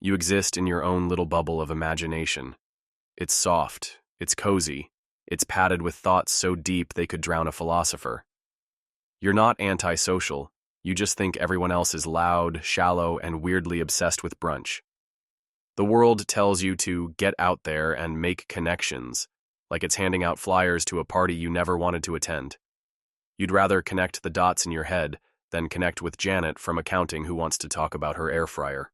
You exist in your own little bubble of imagination. It's soft, it's cozy, it's padded with thoughts so deep they could drown a philosopher. You're not antisocial, you just think everyone else is loud, shallow, and weirdly obsessed with brunch. The world tells you to get out there and make connections, like it's handing out flyers to a party you never wanted to attend. You'd rather connect the dots in your head than connect with Janet from accounting who wants to talk about her air fryer.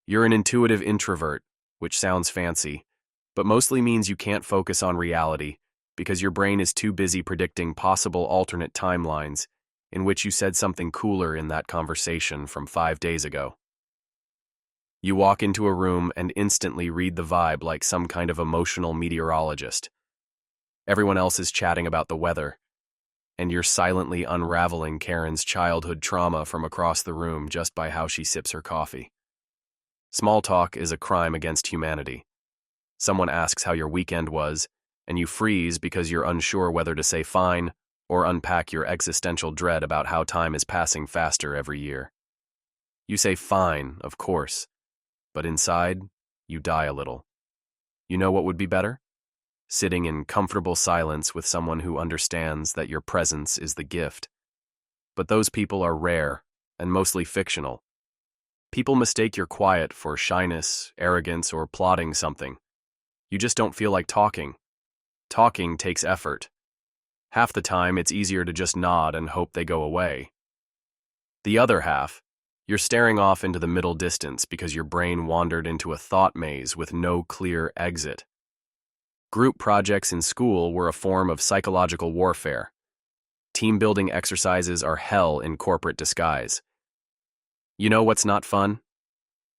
You're an intuitive introvert, which sounds fancy, but mostly means you can't focus on reality because your brain is too busy predicting possible alternate timelines in which you said something cooler in that conversation from 5 days ago. You walk into a room and instantly read the vibe like some kind of emotional meteorologist. Everyone else is chatting about the weather, and you're silently unraveling Karen's childhood trauma from across the room just by how she sips her coffee. Small talk is a crime against humanity. Someone asks how your weekend was, and you freeze because you're unsure whether to say fine or unpack your existential dread about how time is passing faster every year. You say fine, of course, but inside, you die a little. You know what would be better? Sitting in comfortable silence with someone who understands that your presence is the gift. But those people are rare and mostly fictional. People mistake your quiet for shyness, arrogance, or plotting something. You just don't feel like talking. Talking takes effort. Half the time, it's easier to just nod and hope they go away. The other half, you're staring off into the middle distance because your brain wandered into a thought maze with no clear exit. Group projects in school were a form of psychological warfare. Team-building exercises are hell in corporate disguise. You know what's not fun?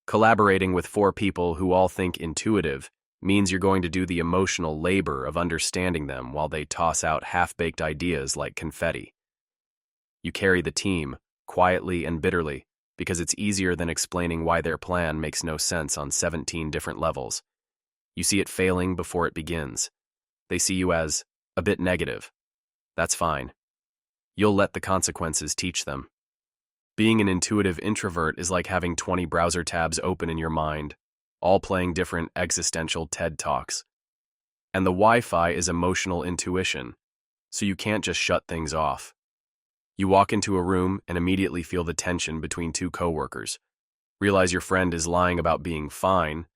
Collaborating with 4 people who all think intuitive means you're going to do the emotional labor of understanding them while they toss out half-baked ideas like confetti. You carry the team, quietly and bitterly, because it's easier than explaining why their plan makes no sense on 17 different levels. You see it failing before it begins. They see you as a bit negative. That's fine. You'll let the consequences teach them. Being an intuitive introvert is like having 20 browser tabs open in your mind, all playing different existential TED Talks. And the Wi-Fi is emotional intuition, so you can't just shut things off. You walk into a room and immediately feel the tension between 2 coworkers, realize your friend is lying about being fine,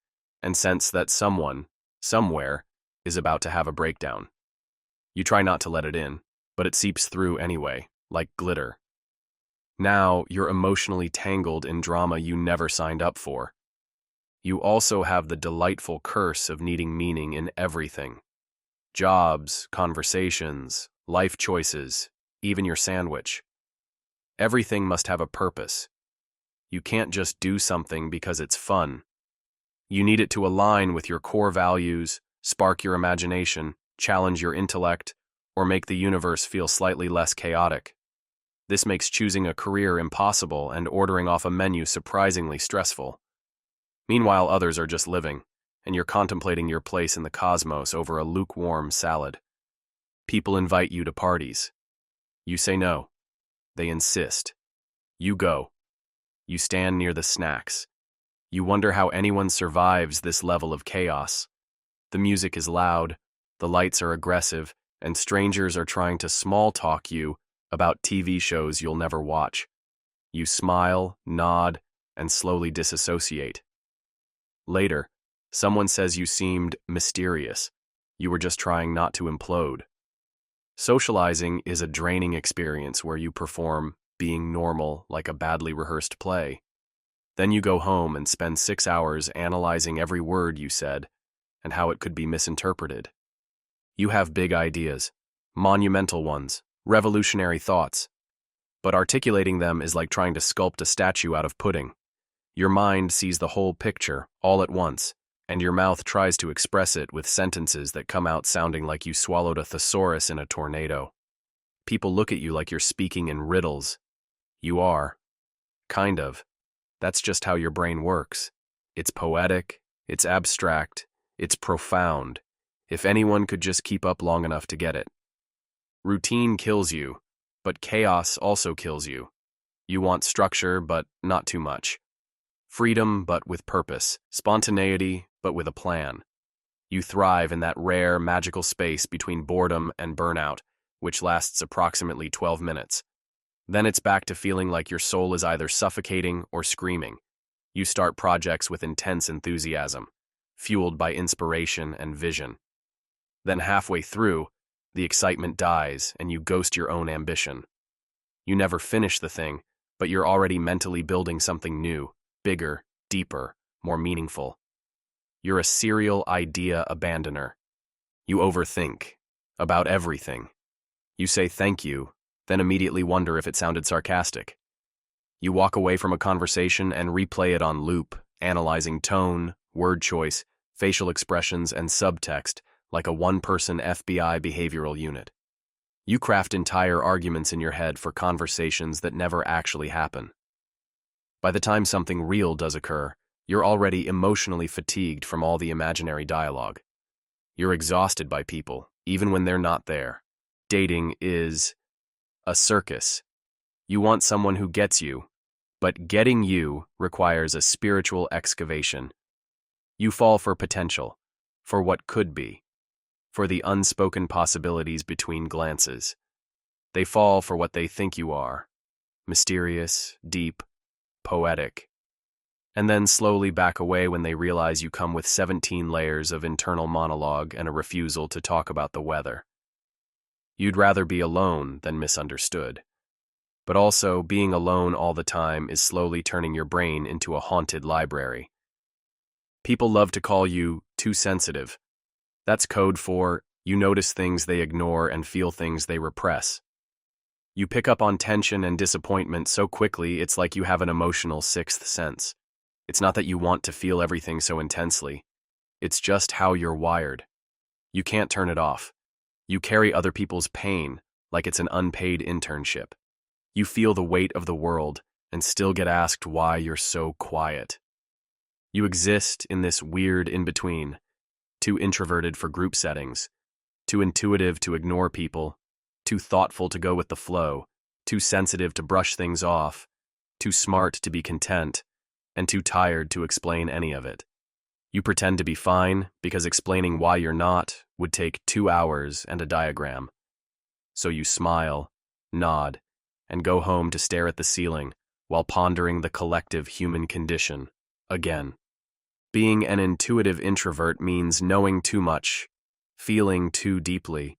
and sense that someone, somewhere, is about to have a breakdown. You try not to let it in, but it seeps through anyway, like glitter. Now, you're emotionally tangled in drama you never signed up for. You also have the delightful curse of needing meaning in everything. Jobs, conversations, life choices, even your sandwich. Everything must have a purpose. You can't just do something because it's fun. You need it to align with your core values, spark your imagination, challenge your intellect, or make the universe feel slightly less chaotic. This makes choosing a career impossible and ordering off a menu surprisingly stressful. Meanwhile, others are just living, and you're contemplating your place in the cosmos over a lukewarm salad. People invite you to parties. You say no. They insist. You go. You stand near the snacks. You wonder how anyone survives this level of chaos. The music is loud, the lights are aggressive, and strangers are trying to small talk you about TV shows you'll never watch. You smile, nod, and slowly disassociate. Later, someone says you seemed mysterious. You were just trying not to implode. Socializing is a draining experience where you perform being normal like a badly rehearsed play. Then you go home and spend 6 hours analyzing every word you said and how it could be misinterpreted. You have big ideas, monumental ones, revolutionary thoughts, but articulating them is like trying to sculpt a statue out of pudding. Your mind sees the whole picture all at once, and your mouth tries to express it with sentences that come out sounding like you swallowed a thesaurus in a tornado. People look at you like you're speaking in riddles. You are. Kind of. That's just how your brain works. It's poetic, it's abstract, it's profound. If anyone could just keep up long enough to get it. Routine kills you, but chaos also kills you. You want structure, but not too much. Freedom, but with purpose. Spontaneity, but with a plan. You thrive in that rare, magical space between boredom and burnout, which lasts approximately 12 minutes. Then it's back to feeling like your soul is either suffocating or screaming. You start projects with intense enthusiasm, fueled by inspiration and vision. Then halfway through, the excitement dies and you ghost your own ambition. You never finish the thing, but you're already mentally building something new, bigger, deeper, more meaningful. You're a serial idea abandoner. You overthink about everything. You say thank you, then immediately wonder if it sounded sarcastic. You walk away from a conversation and replay it on loop, analyzing tone, word choice, facial expressions, and subtext like a one-person FBI behavioral unit. You craft entire arguments in your head for conversations that never actually happen. By the time something real does occur, you're already emotionally fatigued from all the imaginary dialogue. You're exhausted by people, even when they're not there. Dating is a circus. You want someone who gets you, but getting you requires a spiritual excavation. You fall for potential, for what could be, for the unspoken possibilities between glances. They fall for what they think you are, mysterious, deep, poetic, and then slowly back away when they realize you come with 17 layers of internal monologue and a refusal to talk about the weather. You'd rather be alone than misunderstood. But also, being alone all the time is slowly turning your brain into a haunted library. People love to call you too sensitive. That's code for you notice things they ignore and feel things they repress. You pick up on tension and disappointment so quickly it's like you have an emotional sixth sense. It's not that you want to feel everything so intensely. It's just how you're wired. You can't turn it off. You carry other people's pain like it's an unpaid internship. You feel the weight of the world and still get asked why you're so quiet. You exist in this weird in-between, too introverted for group settings, too intuitive to ignore people, too thoughtful to go with the flow, too sensitive to brush things off, too smart to be content, and too tired to explain any of it. You pretend to be fine because explaining why you're not would take 2 hours and a diagram. So you smile, nod, and go home to stare at the ceiling while pondering the collective human condition again. Being an intuitive introvert means knowing too much, feeling too deeply,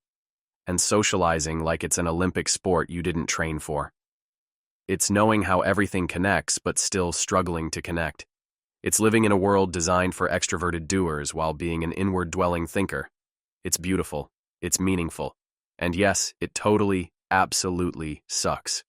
and socializing like it's an Olympic sport you didn't train for. It's knowing how everything connects but still struggling to connect. It's living in a world designed for extroverted doers while being an inward-dwelling thinker. It's beautiful, it's meaningful, and yes, it totally, absolutely sucks.